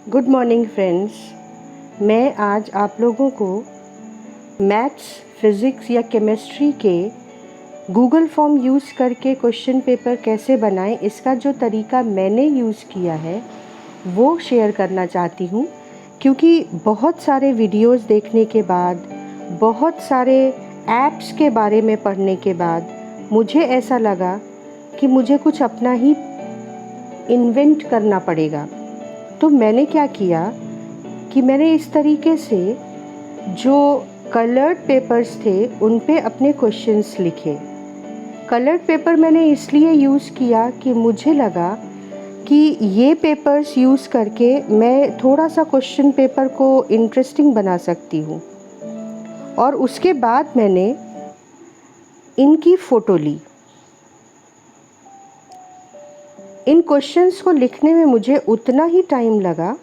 Good morning friends. मैं आज आप लोगों को मैथ्स, फिज़िक्स या केमिस्ट्री के गूगल फॉर्म यूज़ करके क्वेश्चन पेपर कैसे बनाएं, इसका जो तरीका मैंने यूज़ किया है वो शेयर करना चाहती हूँ। क्योंकि बहुत सारे वीडियोस देखने के बाद, बहुत सारे ऐप्स के बारे में पढ़ने के बाद मुझे ऐसा लगा कि मुझे कुछ अपना ही इन्वेंट करना पड़ेगा। तो मैंने क्या किया कि मैंने इस तरीके से जो कलर्ड पेपर्स थे उन पे अपने क्वेश्चंस लिखे। कलर्ड पेपर मैंने इसलिए यूज़ किया कि मुझे लगा कि ये पेपर्स यूज़ करके मैं थोड़ा सा क्वेश्चन पेपर को इंटरेस्टिंग बना सकती हूँ। और उसके बाद मैंने इनकी फ़ोटो ली। इन क्वेश्चंस को लिखने में मुझे उतना ही टाइम लगा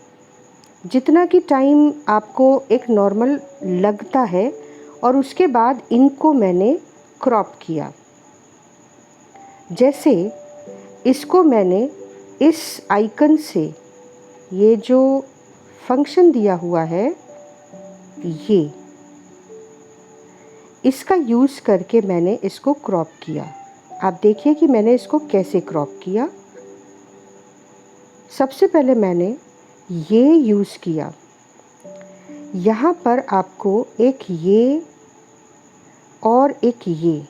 जितना कि टाइम आपको एक नॉर्मल लगता है। और उसके बाद इनको मैंने क्रॉप किया। जैसे इसको मैंने इस आइकन से, ये जो फंक्शन दिया हुआ है ये, इसका यूज़ करके मैंने इसको क्रॉप किया। आप देखिए कि मैंने इसको कैसे क्रॉप किया। सबसे पहले मैंने ये यूज़ किया। यहाँ पर आपको एक ये और एक ये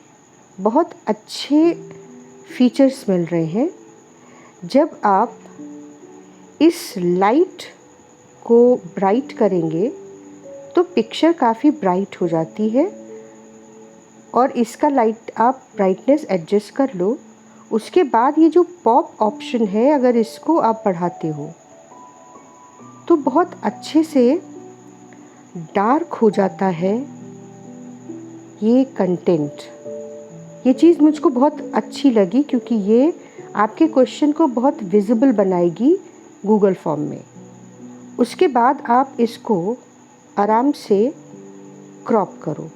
बहुत अच्छे फीचर्स मिल रहे हैं। जब आप इस लाइट को ब्राइट करेंगे तो पिक्चर काफ़ी ब्राइट हो जाती है। और इसका लाइट आप ब्राइटनेस एडजस्ट कर लो। उसके बाद ये जो पॉप ऑप्शन है, अगर इसको आप बढ़ाते हो तो बहुत अच्छे से डार्क हो जाता है ये कंटेंट। ये चीज़ मुझको बहुत अच्छी लगी क्योंकि ये आपके क्वेश्चन को बहुत विजिबल बनाएगी गूगल फॉर्म में। उसके बाद आप इसको आराम से क्रॉप करो।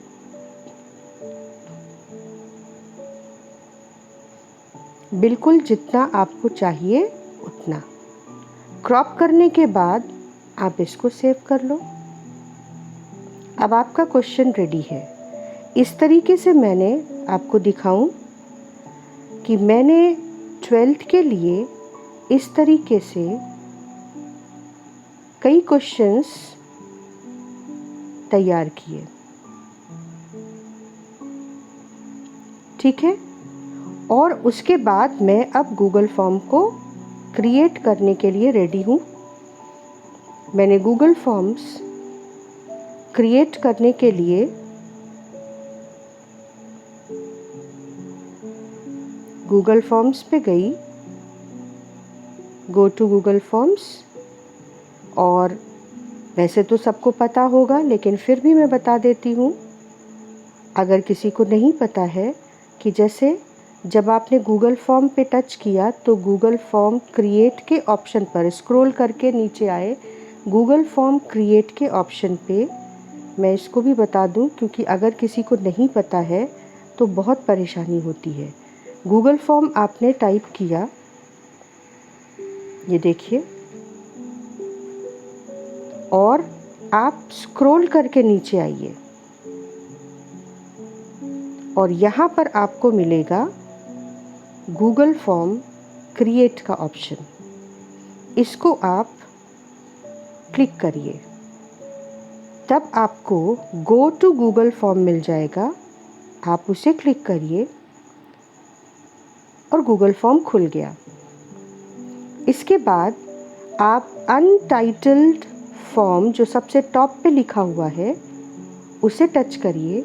बिल्कुल जितना आपको चाहिए उतना। क्रॉप करने के बाद आप इसको सेव कर लो। अब आपका क्वेश्चन रेडी है। इस तरीके से मैंने आपको दिखाऊं कि मैंने 12th के लिए इस तरीके से कई क्वेश्चंस तैयार किए। ठीक है। और उसके बाद मैं अब गूगल फॉर्म को क्रिएट करने के लिए रेडी हूँ। मैंने गूगल फॉर्म्स क्रिएट करने के लिए गूगल फॉर्म्स पे गई, गो टू गूगल फॉर्म्स। और वैसे तो सबको पता होगा, लेकिन फिर भी मैं बता देती हूँ अगर किसी को नहीं पता है, कि जैसे जब आपने गूगल फॉर्म पे टच किया तो गूगल फॉर्म क्रिएट के ऑप्शन पर स्क्रॉल करके नीचे आए। गूगल फॉर्म क्रिएट के ऑप्शन पे मैं इसको भी बता दूं, क्योंकि अगर किसी को नहीं पता है तो बहुत परेशानी होती है। गूगल फॉर्म आपने टाइप किया, ये देखिए, और आप स्क्रॉल करके नीचे आइए और यहाँ पर आपको मिलेगा गूगल फॉर्म क्रिएट का ऑप्शन। इसको आप क्लिक करिए, तब आपको गो टू गूगल फॉर्म मिल जाएगा। आप उसे क्लिक करिए और गूगल फॉर्म खुल गया। इसके बाद आप अनटाइटल्ड फॉर्म, जो सबसे टॉप पे लिखा हुआ है, उसे टच करिए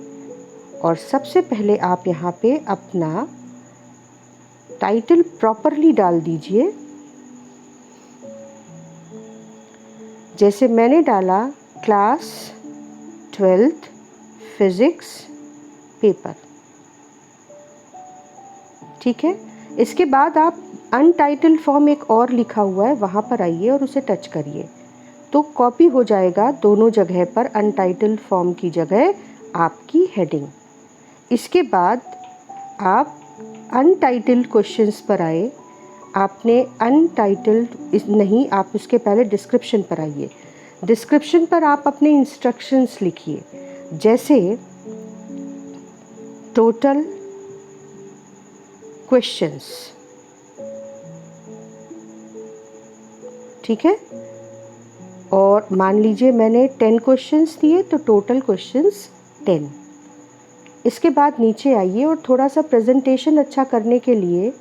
और सबसे पहले आप यहाँ पे अपना टाइटल प्रॉपरली डाल दीजिए। जैसे मैंने डाला क्लास 12th फिज़िक्स पेपर। ठीक है। इसके बाद आप अनटाइटल्ड फॉर्म एक और लिखा हुआ है, वहाँ पर आइए और उसे टच करिए तो कॉपी हो जाएगा दोनों जगह पर, अनटाइटल्ड फॉर्म की जगह आपकी हेडिंग। इसके बाद आप अनटाइटल्ड क्वेश्चंस पर आए। आपने अनटाइटल्ड नहीं, आप उसके पहले डिस्क्रिप्शन पर आइए। डिस्क्रिप्शन पर आप अपने इंस्ट्रक्शंस लिखिए, जैसे टोटल क्वेश्चंस, ठीक है। और मान लीजिए मैंने 10 क्वेश्चंस दिए तो टोटल क्वेश्चंस 10। इसके बाद नीचे आइए और थोड़ा सा प्रेजेंटेशन अच्छा करने के लिए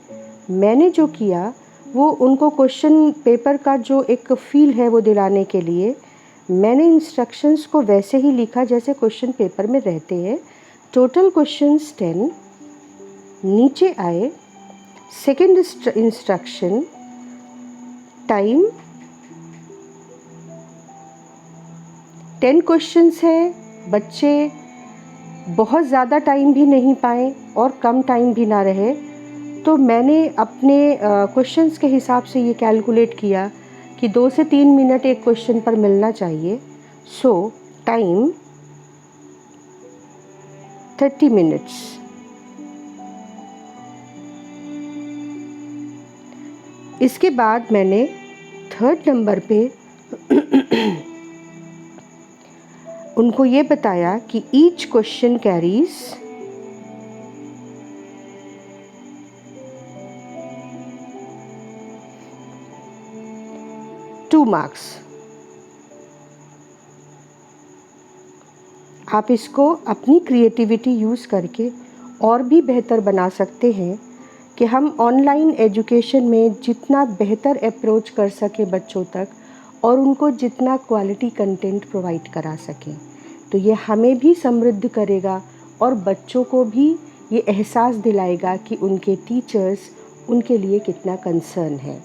मैंने जो किया वो उनको क्वेश्चन पेपर का जो एक फील है वो दिलाने के लिए मैंने इंस्ट्रक्शंस को वैसे ही लिखा जैसे क्वेश्चन पेपर में रहते हैं। Total questions 10। नीचे आए, सेकंड इंस्ट्रक्शन, टाइम 10 क्वेश्चंस है, बच्चे बहुत ज़्यादा टाइम भी नहीं पाए और कम टाइम भी ना रहे, तो मैंने अपने क्वेश्चंस के हिसाब से ये कैलकुलेट किया कि 2 से 3 मिनट एक क्वेश्चन पर मिलना चाहिए। सो टाइम 30 मिनट्स। इसके बाद मैंने थर्ड नंबर पे उनको ये बताया कि ईच क्वेश्चन कैरीज 2 मार्क्स। आप इसको अपनी क्रिएटिविटी यूज़ करके और भी बेहतर बना सकते हैं कि हम ऑनलाइन एजुकेशन में जितना बेहतर अप्रोच कर सकें बच्चों तक और उनको जितना क्वालिटी कंटेंट प्रोवाइड करा सकें, तो ये हमें भी समृद्ध करेगा और बच्चों को भी ये एहसास दिलाएगा कि उनके टीचर्स उनके लिए कितना कंसर्न है।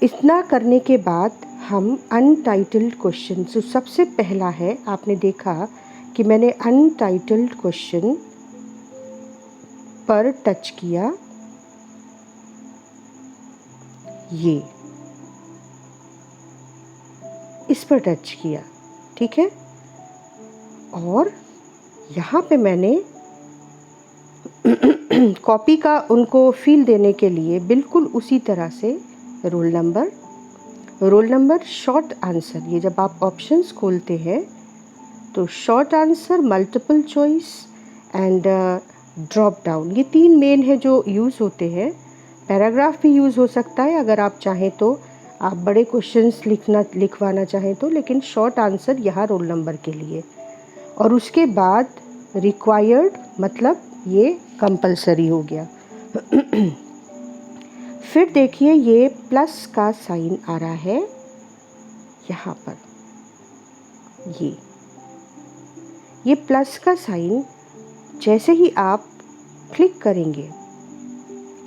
इतना करने के बाद हम अनटाइटल्ड क्वेश्चन, जो सबसे पहला है, आपने देखा कि मैंने अनटाइटल्ड क्वेश्चन पर टच किया, ये इस पर टच किया, ठीक है। और यहाँ पे मैंने कॉपी का उनको फील देने के लिए बिल्कुल उसी तरह से रोल नंबर शॉर्ट आंसर। ये जब आप ऑप्शंस खोलते हैं तो short answer, multiple choice and drop down, ये 3 मेन है जो यूज़ होते हैं। पैराग्राफ भी यूज़ हो सकता है अगर आप चाहें तो, आप बड़े क्वेश्चंस लिखवाना चाहें तो, लेकिन शॉर्ट आंसर यहाँ रोल नंबर के लिए। और उसके बाद रिक्वायर्ड, मतलब ये कंपलसरी हो गया। फिर देखिए ये प्लस का साइन आ रहा है यहाँ पर, ये प्लस का साइन जैसे ही आप क्लिक करेंगे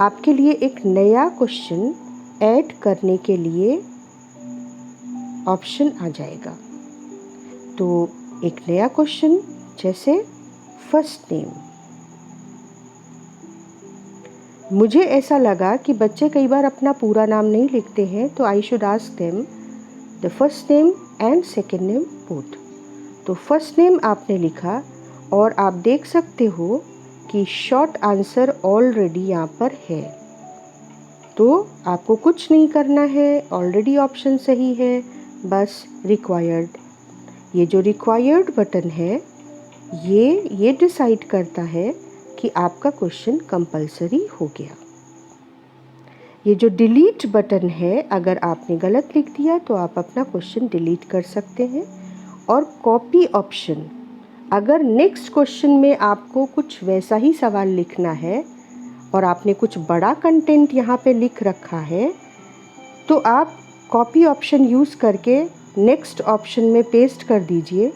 आपके लिए एक नया क्वेश्चन ऐड करने के लिए ऑप्शन आ जाएगा। तो एक नया क्वेश्चन, जैसे फर्स्ट नेम। मुझे ऐसा लगा कि बच्चे कई बार अपना पूरा नाम नहीं लिखते हैं, तो I should ask them the first name and second name both. तो फर्स्ट नेम आपने लिखा और आप देख सकते हो कि शॉर्ट आंसर ऑलरेडी यहाँ पर है, तो आपको कुछ नहीं करना है, ऑलरेडी ऑप्शन सही है, बस रिक्वायर्ड। ये जो रिक्वायर्ड बटन है ये डिसाइड करता है कि आपका क्वेश्चन कंपलसरी हो गया। ये जो डिलीट बटन है, अगर आपने गलत लिख दिया तो आप अपना क्वेश्चन डिलीट कर सकते हैं। और कॉपी ऑप्शन, अगर नेक्स्ट क्वेश्चन में आपको कुछ वैसा ही सवाल लिखना है और आपने कुछ बड़ा कंटेंट यहाँ पे लिख रखा है, तो आप कॉपी ऑप्शन यूज़ करके नेक्स्ट ऑप्शन में पेस्ट कर दीजिए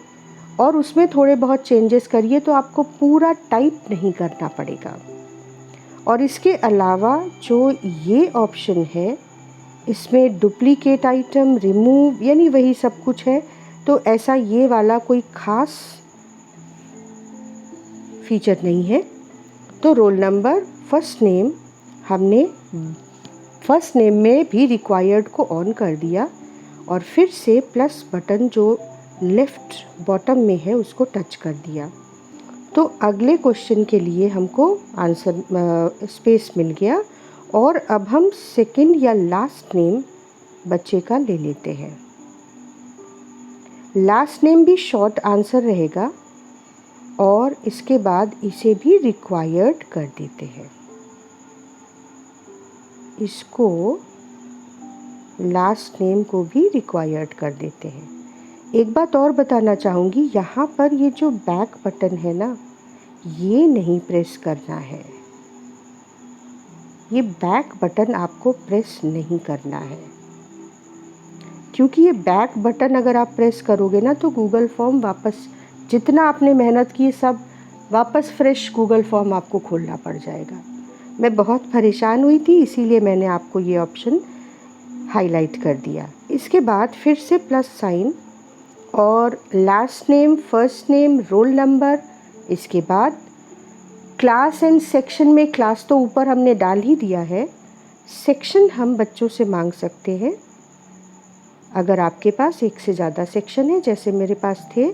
और उसमें थोड़े बहुत चेंजेस करिए, तो आपको पूरा टाइप नहीं करना पड़ेगा। और इसके अलावा जो ये ऑप्शन है, इसमें डुप्लीकेट आइटम, रिमूव, यानी वही सब कुछ है, तो ऐसा ये वाला कोई ख़ास फीचर नहीं है। तो रोल नंबर, फर्स्ट नेम, हमने फर्स्ट नेम में भी रिक्वायर्ड को ऑन कर दिया और फिर से प्लस बटन जो लेफ़्ट बॉटम में है उसको टच कर दिया। तो अगले क्वेश्चन के लिए हमको आंसर स्पेस मिल गया और अब हम सेकंड या लास्ट नेम बच्चे का ले लेते हैं। लास्ट नेम भी शॉर्ट आंसर रहेगा और इसके बाद इसे भी रिक्वायर्ड कर देते हैं। इसको लास्ट नेम को भी रिक्वायर्ड कर देते हैं। एक बात और बताना चाहूँगी, यहाँ पर ये जो बैक बटन है ना, ये नहीं प्रेस करना है। ये बैक बटन आपको प्रेस नहीं करना है, क्योंकि ये बैक बटन अगर आप प्रेस करोगे ना तो गूगल फॉर्म वापस, जितना आपने मेहनत की सब वापस फ्रेश गूगल फॉर्म आपको खोलना पड़ जाएगा। मैं बहुत परेशान हुई थी, इसीलिए मैंने आपको ये ऑप्शन हाईलाइट कर दिया। इसके बाद फिर से प्लस साइन और last name, first name, roll number. इसके बाद क्लास एंड सेक्शन में क्लास तो ऊपर हमने डाल ही दिया है, सेक्शन हम बच्चों से मांग सकते हैं। अगर आपके पास एक से ज़्यादा सेक्शन है, जैसे मेरे पास थे,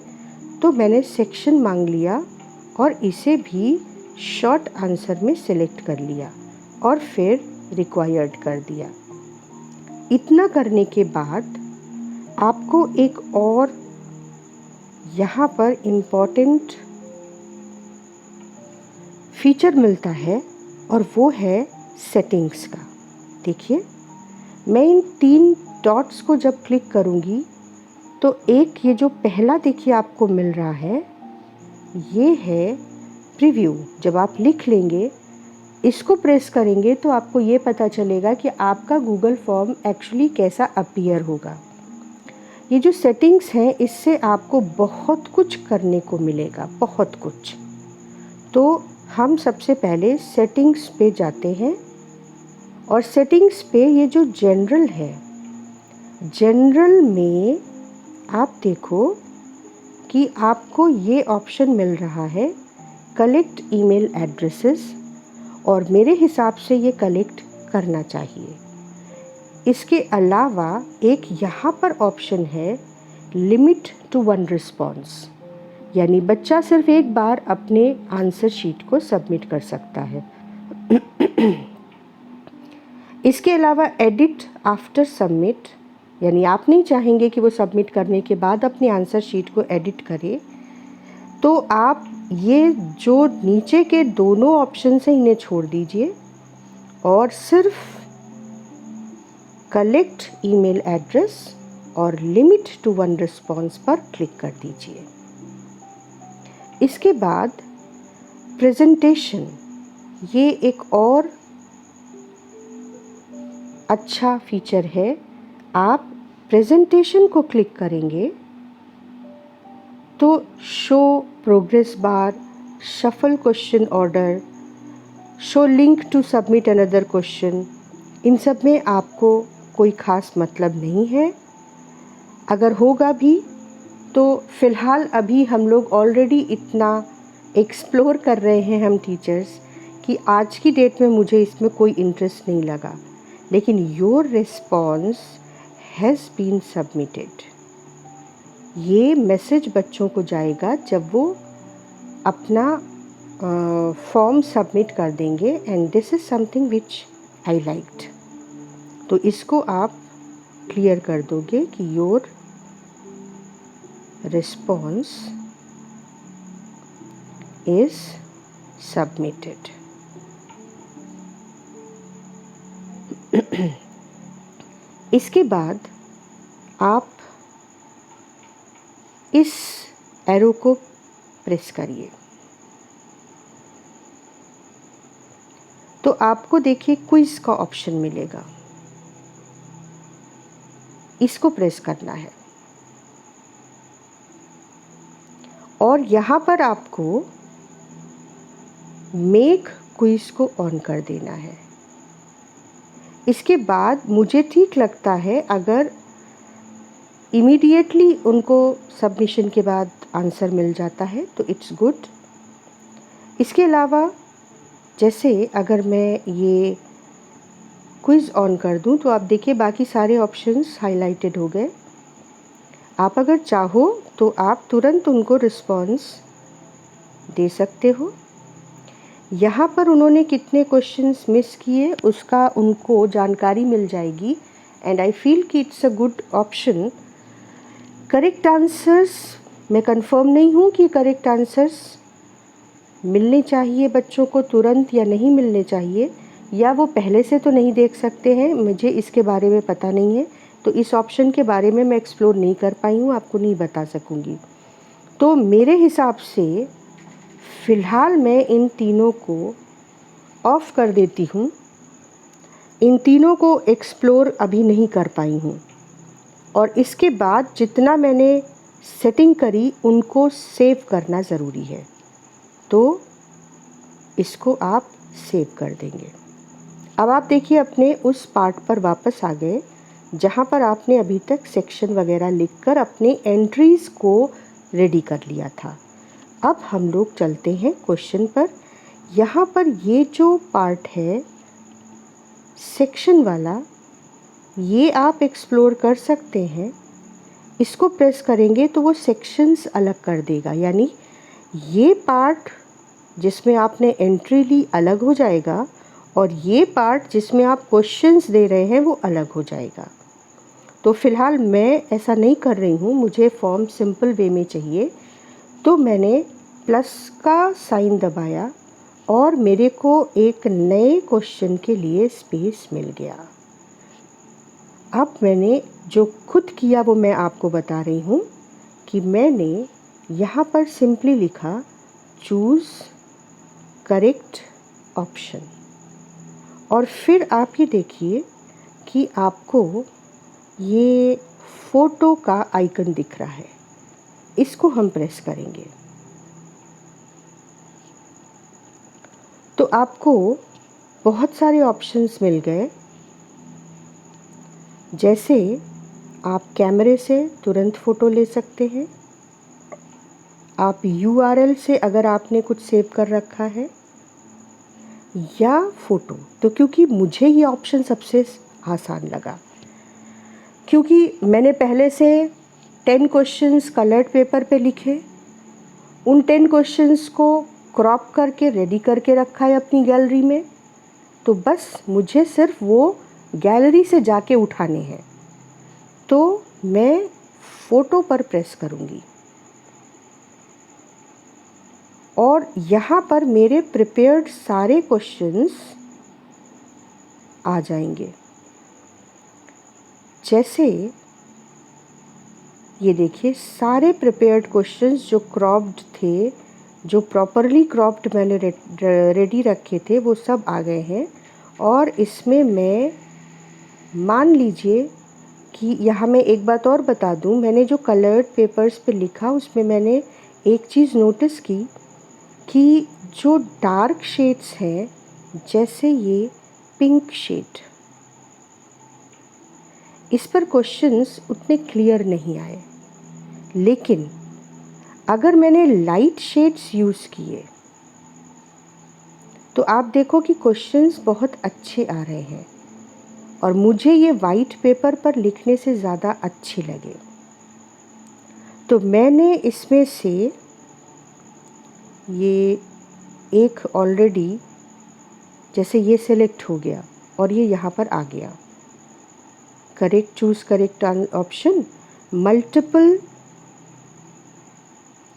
तो मैंने सेक्शन मांग लिया और इसे भी शॉर्ट आंसर में सिलेक्ट कर लिया और फिर रिक्वायर्ड कर दिया। इतना करने के बाद आपको एक और यहाँ पर इम्पोर्टेंट फीचर मिलता है और वो है सेटिंग्स का। देखिए, मैं इन 3 डॉट्स को जब क्लिक करूँगी तो एक ये जो पहला देखिए आपको मिल रहा है, ये है प्रीव्यू। जब आप लिख लेंगे, इसको प्रेस करेंगे तो आपको ये पता चलेगा कि आपका गूगल फॉर्म एक्चुअली कैसा अपीयर होगा। ये जो सेटिंग्स हैं, इससे आपको बहुत कुछ करने को मिलेगा, बहुत कुछ। तो हम सबसे पहले सेटिंग्स पे जाते हैं और सेटिंग्स पे ये जो जनरल है, जनरल में आप देखो कि आपको ये ऑप्शन मिल रहा है कलेक्ट ईमेल एड्रेसेस, और मेरे हिसाब से ये कलेक्ट करना चाहिए। इसके अलावा एक यहाँ पर ऑप्शन है लिमिट टू 1 रिस्पॉन्स, यानी बच्चा सिर्फ एक बार अपने आंसर शीट को सबमिट कर सकता है। इसके अलावा एडिट आफ्टर सबमिट, यानी आप नहीं चाहेंगे कि वो सबमिट करने के बाद अपनी आंसर शीट को एडिट करे, तो आप ये जो नीचे के दोनों ऑप्शन हैं इन्हें छोड़ दीजिए और सिर्फ कलेक्ट ईमेल एड्रेस और लिमिट टू 1 रिस्पॉन्स पर क्लिक कर दीजिए। इसके बाद प्रेजेंटेशन, ये एक और अच्छा फीचर है। आप प्रेजेंटेशन को क्लिक करेंगे तो show progress bar, shuffle question order, show link to submit another question, इन सब में आपको कोई ख़ास मतलब नहीं है। अगर होगा भी तो फ़िलहाल अभी हम लोग ऑलरेडी इतना एक्सप्लोर कर रहे हैं हम टीचर्स कि आज की डेट में मुझे इसमें कोई इंटरेस्ट नहीं लगा। लेकिन your response has been submitted, ये मैसेज बच्चों को जाएगा जब वो अपना फॉर्म सबमिट कर देंगे, and this is something which I liked. तो इसको आप क्लियर कर दोगे कि योर रिस्पॉन्स इज़ सबमिटेड। इसके बाद आप इस एरो को प्रेस करिए तो आपको देखिए क्विज़ का ऑप्शन मिलेगा, इसको प्रेस करना है और यहाँ पर आपको मेक क्विज़ को ऑन कर देना है। इसके बाद मुझे ठीक लगता है अगर इमीडिएटली उनको सबमिशन के बाद आंसर मिल जाता है तो इट्स गुड। इसके अलावा जैसे अगर मैं ये क्विज़ ऑन कर दूं तो आप देखिए बाकी सारे ऑप्शंस हाइलाइटेड हो गए। आप अगर चाहो तो आप तुरंत उनको रिस्पॉन्स दे सकते हो। यहाँ पर उन्होंने कितने क्वेश्चंस मिस किए उसका उनको जानकारी मिल जाएगी। एंड आई फील कि it's a good option. Correct answers मैं कंफर्म नहीं हूँ कि करेक्ट आंसर्स मिलने चाहिए बच्चों को तुरंत या नहीं मिलने चाहिए, या वो पहले से तो नहीं देख सकते हैं, मुझे इसके बारे में पता नहीं है। तो इस ऑप्शन के बारे में मैं एक्सप्लोर नहीं कर पाई हूँ, आपको नहीं बता सकूँगी। तो मेरे हिसाब से फ़िलहाल मैं इन तीनों को ऑफ़ कर देती हूँ। इन तीनों को एक्सप्लोर अभी नहीं कर पाई हूँ, और इसके बाद जितना मैंने सेटिंग करी उनको सेव करना ज़रूरी है। तो इसको आप सेव कर देंगे। अब आप देखिए अपने उस पार्ट पर वापस आ गए जहाँ पर आपने अभी तक सेक्शन वगैरह लिखकर अपने एंट्रीज़ को रेडी कर लिया था। अब हम लोग चलते हैं क्वेश्चन पर। यहाँ पर ये जो पार्ट है सेक्शन वाला, ये आप एक्सप्लोर कर सकते हैं। इसको प्रेस करेंगे तो वो सेक्शंस अलग कर देगा, यानी ये पार्ट जिसमें आपने एंट्री ली अलग हो जाएगा, और ये पार्ट जिसमें आप क्वेश्चंस दे रहे हैं वो अलग हो जाएगा। तो फ़िलहाल मैं ऐसा नहीं कर रही हूँ, मुझे फॉर्म सिंपल वे में चाहिए। तो मैंने प्लस का साइन दबाया और मेरे को एक नए क्वेश्चन के लिए स्पेस मिल गया। अब मैंने जो खुद किया वो मैं आपको बता रही हूँ कि मैंने यहाँ पर सिंपली लिखा चूज़ करेक्ट ऑप्शन, और फिर आप ये देखिए कि आपको ये फ़ोटो का आइकन दिख रहा है, इसको हम प्रेस करेंगे तो आपको बहुत सारे ऑप्शंस मिल गए। जैसे आप कैमरे से तुरंत फ़ोटो ले सकते हैं, आप URL से अगर आपने कुछ सेव कर रखा है, या फ़ोटो। तो क्योंकि मुझे ये ऑप्शन सबसे आसान लगा, क्योंकि मैंने पहले से 10 क्वेश्चंस कलर्ड पेपर पे लिखे, उन 10 क्वेश्चंस को क्रॉप करके रेडी करके रखा है अपनी गैलरी में। तो बस मुझे सिर्फ वो गैलरी से जाके उठाने हैं। तो मैं फ़ोटो पर प्रेस करूँगी और यहाँ पर मेरे प्रिपेयर्ड सारे क्वेश्चंस आ जाएंगे। जैसे ये देखिए सारे प्रिपेयर्ड क्वेश्चंस जो क्रॉप्ड थे, जो प्रॉपरली क्रॉप्ड मैंने रेडी रखे थे, वो सब आ गए हैं। और इसमें मैं मान लीजिए कि यहाँ मैं एक बात और बता दूँ, मैंने जो कलर्ड पेपर्स पे लिखा उसमें मैंने एक चीज़ नोटिस की कि जो डार्क शेड्स हैं, जैसे ये पिंक शेड, इस पर क्वेश्चंस उतने क्लियर नहीं आए। लेकिन अगर मैंने लाइट शेड्स यूज़ किए तो आप देखो कि क्वेश्चंस बहुत अच्छे आ रहे हैं, और मुझे ये वाइट पेपर पर लिखने से ज़्यादा अच्छे लगे। तो मैंने इसमें से ये एक ऑलरेडी, जैसे ये सिलेक्ट हो गया और ये यहाँ पर आ गया, correct choose correct option multiple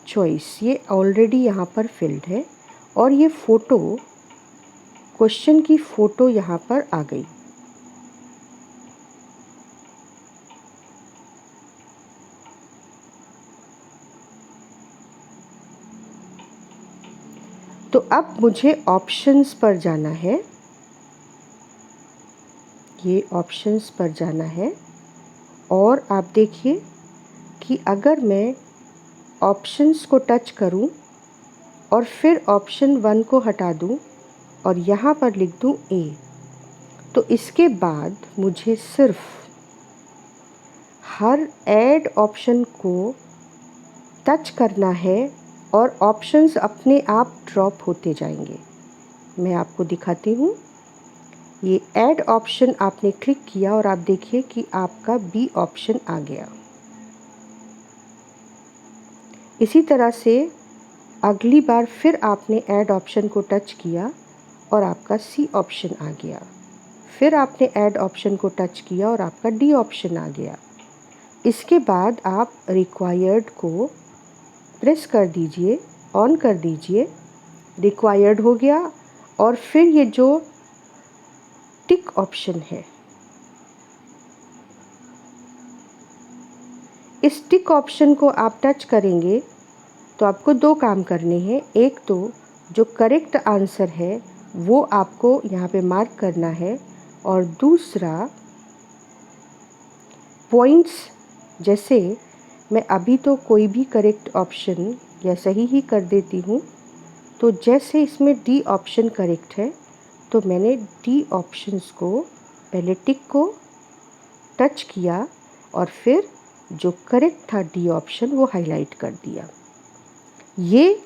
choice, ये ऑलरेडी यहाँ पर फिल्ड है। और ये फ़ोटो, क्वेश्चन की फ़ोटो यहाँ पर आ गई। तो अब मुझे ऑप्शंस पर जाना है, ये ऑप्शंस पर जाना है। और आप देखिए कि अगर मैं ऑप्शंस को टच करूं और फिर ऑप्शन 1 को हटा दूं और यहाँ पर लिख दूं A, तो इसके बाद मुझे सिर्फ हर ऐड ऑप्शन को टच करना है और ऑप्शंस अपने आप ड्रॉप होते जाएंगे। मैं आपको दिखाती हूँ। ये ऐड ऑप्शन आपने क्लिक किया और आप देखिए कि आपका B ऑप्शन आ गया। इसी तरह से अगली बार फिर आपने ऐड ऑप्शन को टच किया और आपका सी ऑप्शन आ गया। फिर आपने ऐड ऑप्शन को टच किया और आपका डी ऑप्शन आ गया। इसके बाद आप रिक्वायर्ड को प्रेस कर दीजिए, ऑन कर दीजिए, रिक्वायर्ड हो गया। और फिर ये जो टिक ऑप्शन है, इस टिक ऑप्शन को आप टच करेंगे तो आपको दो काम करने हैं। एक तो जो करेक्ट आंसर है वो आपको यहाँ पे मार्क करना है, और दूसरा पॉइंट्स, जैसे मैं अभी तो कोई भी करेक्ट ऑप्शन या सही ही कर देती हूँ। तो जैसे इसमें डी ऑप्शन करेक्ट है तो मैंने डी ऑप्शंस को पहले टिक को टच किया और फिर जो करेक्ट था डी ऑप्शन वो हाईलाइट कर दिया। ये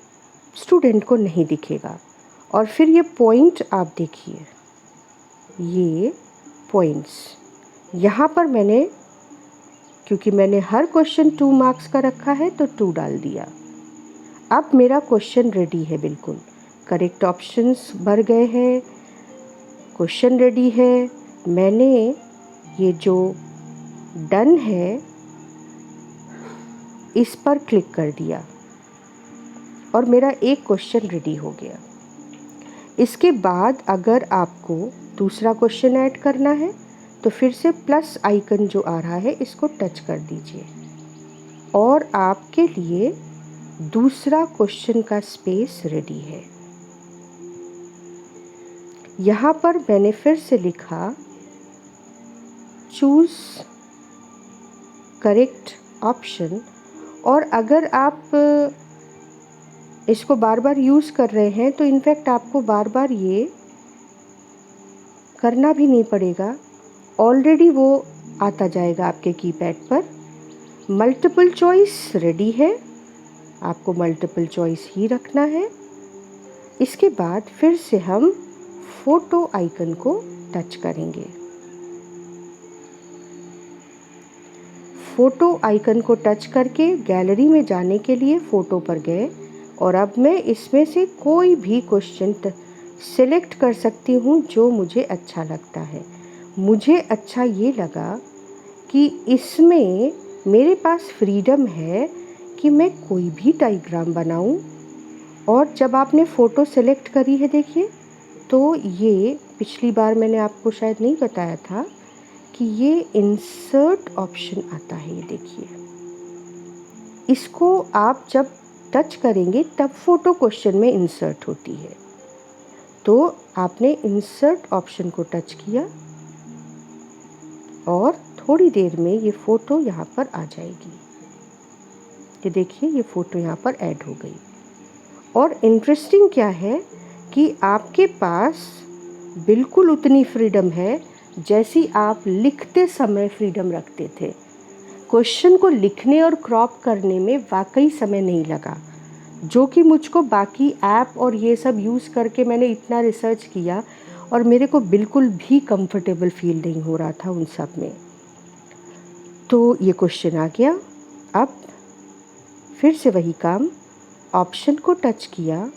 स्टूडेंट को नहीं दिखेगा। और फिर ये पॉइंट आप देखिए, ये पॉइंट्स यहाँ पर मैंने, क्योंकि मैंने हर क्वेश्चन 2 मार्क्स का रखा है तो 2 डाल दिया। अब मेरा क्वेश्चन रेडी है, बिल्कुल करेक्ट ऑप्शंस भर गए हैं, क्वेश्चन रेडी है। मैंने ये जो डन है इस पर क्लिक कर दिया और मेरा एक क्वेश्चन रेडी हो गया। इसके बाद अगर आपको दूसरा क्वेश्चन ऐड करना है तो फिर से प्लस आइकन जो आ रहा है इसको टच कर दीजिए और आपके लिए दूसरा क्वेश्चन का स्पेस रेडी है। यहाँ पर मैंने फिर से लिखा चूज करेक्ट ऑप्शन। और अगर आप इसको बार बार यूज़ कर रहे हैं तो इनफैक्ट आपको बार बार ये करना भी नहीं पड़ेगा, ऑलरेडी वो आता जाएगा आपके कीपैड पर। मल्टीपल चॉइस रेडी है, आपको मल्टीपल चॉइस ही रखना है। इसके बाद फिर से हम फोटो आइकन को टच करेंगे। फोटो आइकन को टच करके गैलरी में जाने के लिए फ़ोटो पर गए और अब मैं इसमें से कोई भी क्वेश्चन सिलेक्ट कर सकती हूँ जो मुझे अच्छा लगता है। मुझे अच्छा ये लगा कि इसमें मेरे पास फ्रीडम है कि मैं कोई भी डायग्राम बनाऊं। और जब आपने फ़ोटो सेलेक्ट करी है देखिए, तो ये पिछली बार मैंने आपको शायद नहीं बताया था कि ये इंसर्ट ऑप्शन आता है। ये देखिए, इसको आप जब टच करेंगे तब फ़ोटो क्वेश्चन में इंसर्ट होती है। तो आपने इंसर्ट ऑप्शन को टच किया और थोड़ी देर में ये फ़ोटो यहाँ पर आ जाएगी। ये देखिए, ये फ़ोटो यहाँ पर ऐड हो गई। और इंटरेस्टिंग क्या है कि आपके पास बिल्कुल उतनी फ्रीडम है जैसी आप लिखते समय फ्रीडम रखते थे। क्वेश्चन को लिखने और क्रॉप करने में वाकई समय नहीं लगा, जो कि मुझको बाकी ऐप और ये सब यूज़ करके मैंने इतना रिसर्च किया और मेरे को बिल्कुल भी कंफर्टेबल फील नहीं हो रहा था उन सब में। तो ये क्वेश्चन आ गया। अब फिर से वही काम, ऑप्शन को टच किया,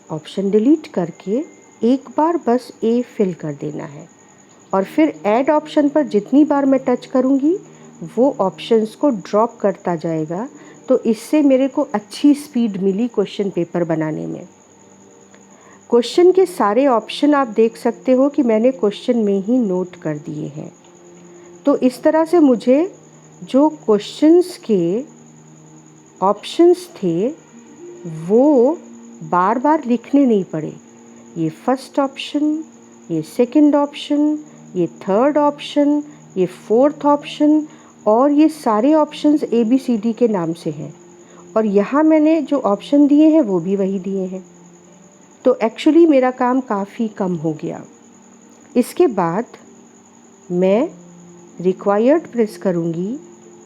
ऑप्शन डिलीट करके एक बार बस ए फिल कर देना है और फिर ऐड ऑप्शन पर जितनी बार मैं टच करूँगी वो ऑप्शंस को ड्रॉप करता जाएगा। तो इससे मेरे को अच्छी स्पीड मिली क्वेश्चन पेपर बनाने में। क्वेश्चन के सारे ऑप्शन आप देख सकते हो कि मैंने क्वेश्चन में ही नोट कर दिए हैं। तो इस तरह से मुझे जो क्वेश्चंस के ऑप्शंस थे वो बार बार लिखने नहीं पड़े। ये फर्स्ट ऑप्शन, ये सेकंड ऑप्शन, ये थर्ड ऑप्शन, ये फोर्थ ऑप्शन, और ये सारे ऑप्शंस ABCD के नाम से हैं। और यहाँ मैंने जो ऑप्शन दिए हैं वो भी वही दिए हैं। तो एक्चुअली मेरा काम काफ़ी कम हो गया। इसके बाद मैं रिक्वायर्ड प्रेस करूँगी,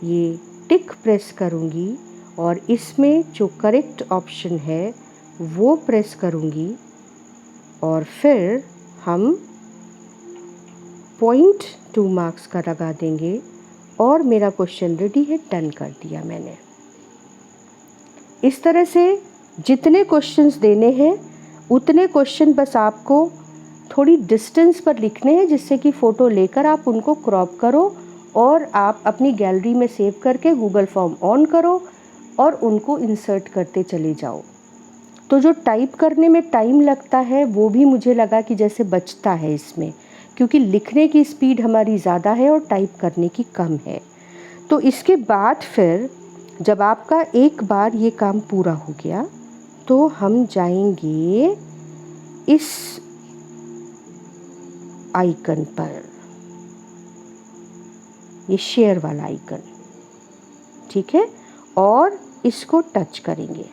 ये टिक प्रेस करूँगी और इसमें जो करेक्ट ऑप्शन है वो प्रेस करूँगी और फिर हम पॉइंट 2 मार्क्स का लगा देंगे और मेरा क्वेश्चन रेडी है। डन कर दिया मैंने। इस तरह से जितने क्वेश्चंस देने हैं उतने क्वेश्चन बस आपको थोड़ी डिस्टेंस पर लिखने हैं, जिससे कि फ़ोटो लेकर आप उनको क्रॉप करो और आप अपनी गैलरी में सेव करके गूगल फॉर्म ऑन करो और उनको इंसर्ट करते चले जाओ। तो जो टाइप करने में टाइम लगता है वो भी मुझे लगा कि जैसे बचता है इसमें, क्योंकि लिखने की स्पीड हमारी ज़्यादा है और टाइप करने की कम है। तो इसके बाद फिर जब आपका एक बार ये काम पूरा हो गया तो हम जाएंगे इस आइकन पर, ये शेयर वाला आइकन, ठीक है, और इसको टच करेंगे।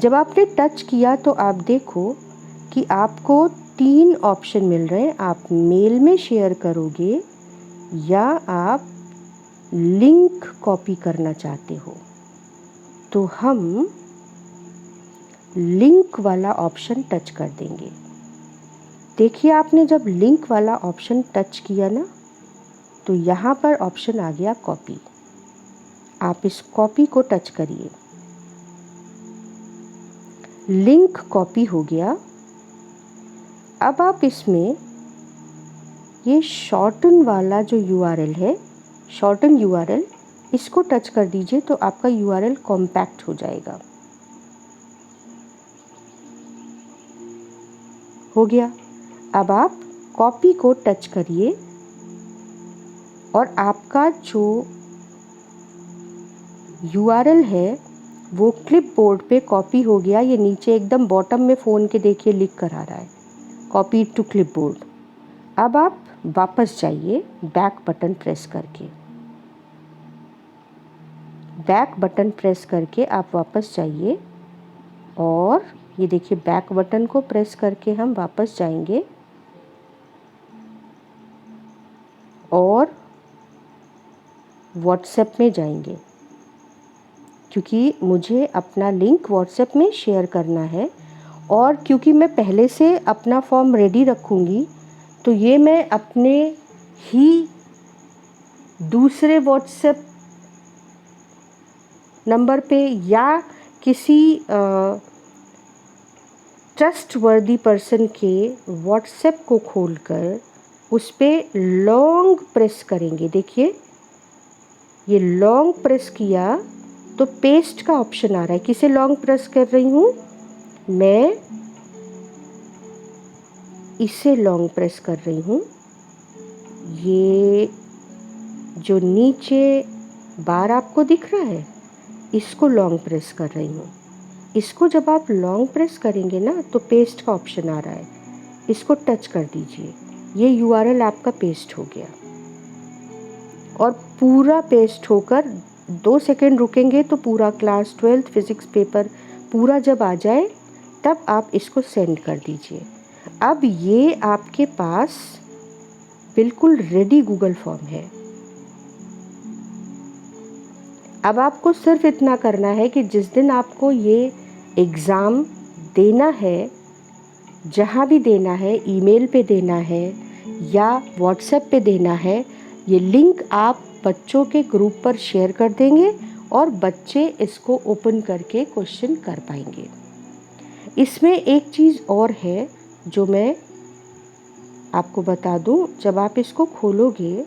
जब आपने टच किया तो आप देखो कि आपको 3 ऑप्शन मिल रहे हैं। आप मेल में शेयर करोगे या आप लिंक कॉपी करना चाहते हो, तो हम लिंक वाला ऑप्शन टच कर देंगे। देखिए आपने जब लिंक वाला ऑप्शन टच किया ना, तो यहाँ पर ऑप्शन आ गया कॉपी। आप इस कॉपी को टच करिए, लिंक कॉपी हो गया। अब आप इसमें ये शॉर्टन वाला जो URL है, शॉर्टन URL, इसको टच कर दीजिए तो आपका URL कॉम्पैक्ट हो जाएगा। हो गया। अब आप कॉपी को टच करिए और आपका जो URL है वो क्लिपबोर्ड पे कॉपी हो गया। ये नीचे एकदम बॉटम में फ़ोन के देखिए लिख कर आ रहा है, कॉपी टू क्लिपबोर्ड। अब आप वापस जाइए बैक बटन प्रेस करके, बैक बटन प्रेस करके आप वापस जाइए और ये देखिए बैक बटन को प्रेस करके हम वापस जाएंगे और व्हाट्सएप में जाएंगे, क्योंकि मुझे अपना लिंक व्हाट्सएप में शेयर करना है। और क्योंकि मैं पहले से अपना फॉर्म रेडी रखूँगी तो ये मैं अपने ही दूसरे व्हाट्सएप नंबर पे या किसी ट्रस्टवर्दी पर्सन के व्हाट्सएप को खोलकर उस पर लॉन्ग प्रेस करेंगे। देखिए ये लॉन्ग प्रेस किया तो पेस्ट का ऑप्शन आ रहा है। किसे लॉन्ग प्रेस कर रही हूँ मैं, इसे लॉन्ग प्रेस कर रही हूँ। ये जो नीचे बार आपको दिख रहा है इसको लॉन्ग प्रेस कर रही हूँ। इसको जब आप लॉन्ग प्रेस करेंगे ना तो पेस्ट का ऑप्शन आ रहा है, इसको टच कर दीजिए। ये URL आपका पेस्ट हो गया और पूरा पेस्ट होकर 2 सेकेंड रुकेंगे तो पूरा क्लास 12th फिज़िक्स पेपर पूरा जब आ जाए तब आप इसको सेंड कर दीजिए। अब ये आपके पास बिल्कुल रेडी गूगल फॉर्म है। अब आपको सिर्फ इतना करना है कि जिस दिन आपको ये एग्ज़ाम देना है, जहाँ भी देना है, ईमेल पे देना है या व्हाट्सएप पे देना है, ये लिंक आप बच्चों के ग्रुप पर शेयर कर देंगे और बच्चे इसको ओपन करके क्वेश्चन कर पाएंगे। इसमें एक चीज़ और है जो मैं आपको बता दूं, जब आप इसको खोलोगे,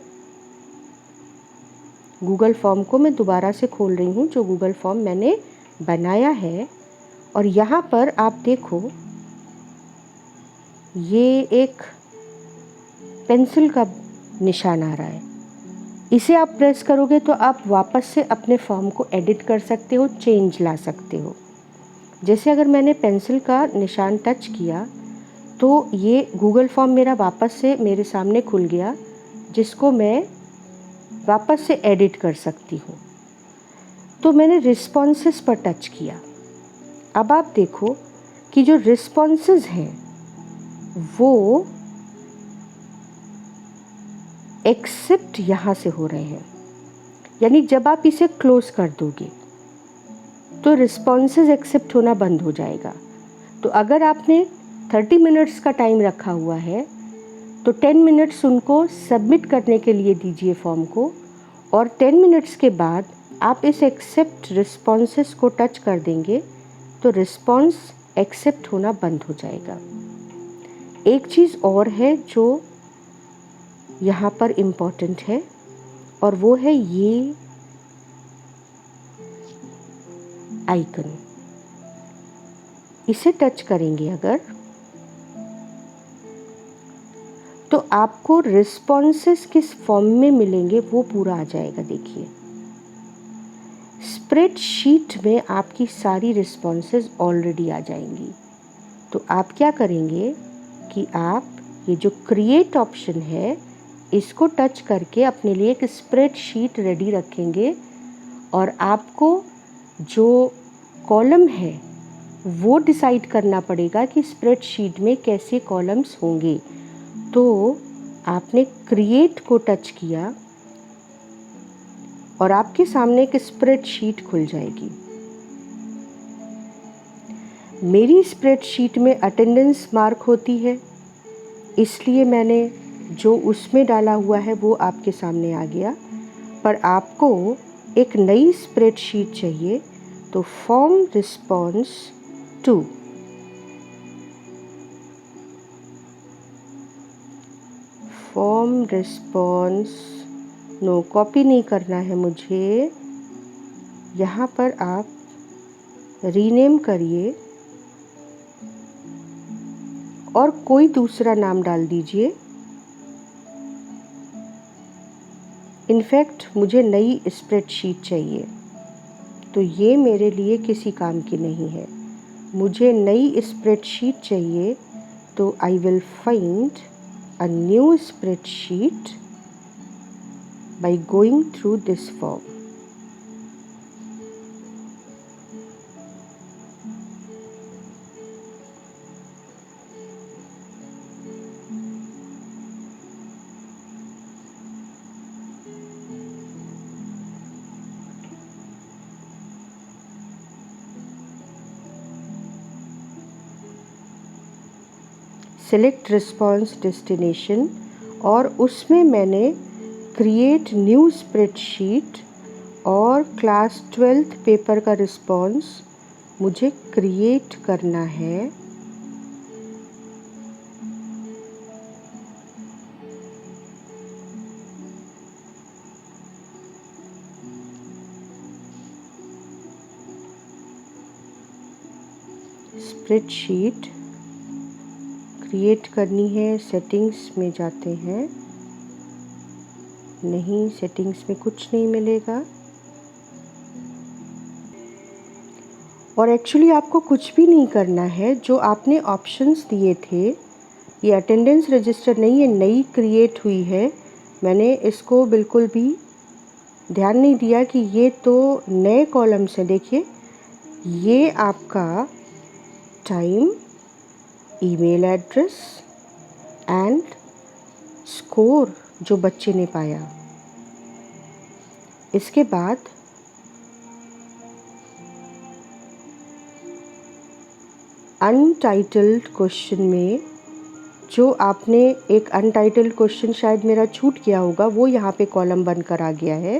गूगल फॉर्म को मैं दोबारा से खोल रही हूँ जो गूगल फॉर्म मैंने बनाया है, और यहाँ पर आप देखो ये एक पेंसिल का निशान आ रहा है। इसे आप प्रेस करोगे तो आप वापस से अपने फॉर्म को एडिट कर सकते हो, चेंज ला सकते हो। जैसे अगर मैंने पेंसिल का निशान टच किया तो ये गूगल फॉर्म मेरा वापस से मेरे सामने खुल गया, जिसको मैं वापस से एडिट कर सकती हूँ। तो मैंने रिस्पॉन्सेस पर टच किया। अब आप देखो कि जो रिस्पॉन्सेस हैं वो एक्सेप्ट यहाँ से हो रहे हैं, यानी जब आप इसे क्लोज कर दोगे तो रिस्पॉन्सेस एक्सेप्ट होना बंद हो जाएगा। तो अगर आपने 30 मिनट्स का टाइम रखा हुआ है तो 10 मिनट्स उनको सबमिट करने के लिए दीजिए फॉर्म को, और 10 मिनट्स के बाद आप इस एक्सेप्ट रिस्पॉन्सेस को टच कर देंगे तो रिस्पॉन्स एक्सेप्ट होना बंद हो जाएगा। एक चीज़ और है जो यहाँ पर इम्पॉर्टेंट है, और वो है ये आइकन। इसे टच करेंगे अगर, तो आपको रिस्पॉन्सेस किस फॉर्म में मिलेंगे वो पूरा आ जाएगा। देखिए, स्प्रेडशीट में आपकी सारी रिस्पॉन्सेस ऑलरेडी आ जाएंगी। तो आप क्या करेंगे कि आप ये जो क्रिएट ऑप्शन है इसको टच करके अपने लिए एक स्प्रेडशीट रेडी रखेंगे, और आपको जो कॉलम है वो डिसाइड करना पड़ेगा कि स्प्रेडशीट में कैसे कॉलम्स होंगे। तो आपने क्रिएट को टच किया और आपके सामने एक स्प्रेडशीट खुल जाएगी। मेरी स्प्रेडशीट में अटेंडेंस मार्क होती है, इसलिए मैंने जो उसमें डाला हुआ है वो आपके सामने आ गया। पर आपको एक नई स्प्रेडशीट चाहिए, तो form response two, form response no, copy नहीं करना है मुझे। यहाँ पर आप रीनेम करिए और कोई दूसरा नाम डाल दीजिए। इनफैक्ट मुझे नई स्प्रेडशीट चाहिए, तो ये मेरे लिए किसी काम की नहीं है। मुझे नई स्प्रेडशीट चाहिए, तो I will find a new spreadsheet by going through this form. Select response destination, और उसमें मैंने क्रिएट न्यू स्प्रेडशीट और क्लास 12th पेपर का रिस्पॉन्स मुझे क्रिएट करना है। स्प्रेडशीट क्रिएट करनी है, सेटिंग्स में जाते हैं। नहीं, सेटिंग्स में कुछ नहीं मिलेगा। और एक्चुअली आपको कुछ भी नहीं करना है। जो आपने ऑप्शंस दिए थे, ये अटेंडेंस रजिस्टर नहीं, ये नई क्रिएट हुई है। मैंने इसको बिल्कुल भी ध्यान नहीं दिया कि ये तो नए कॉलम्स हैं। देखिए, ये आपका time, email address and score जो बच्चे ने पाया। इसके बाद अनटाइटल्ड क्वेश्चन में जो आपने एक अनटाइटल्ड क्वेश्चन शायद मेरा छूट गया होगा, वो यहाँ पे कॉलम बनकर आ गया है।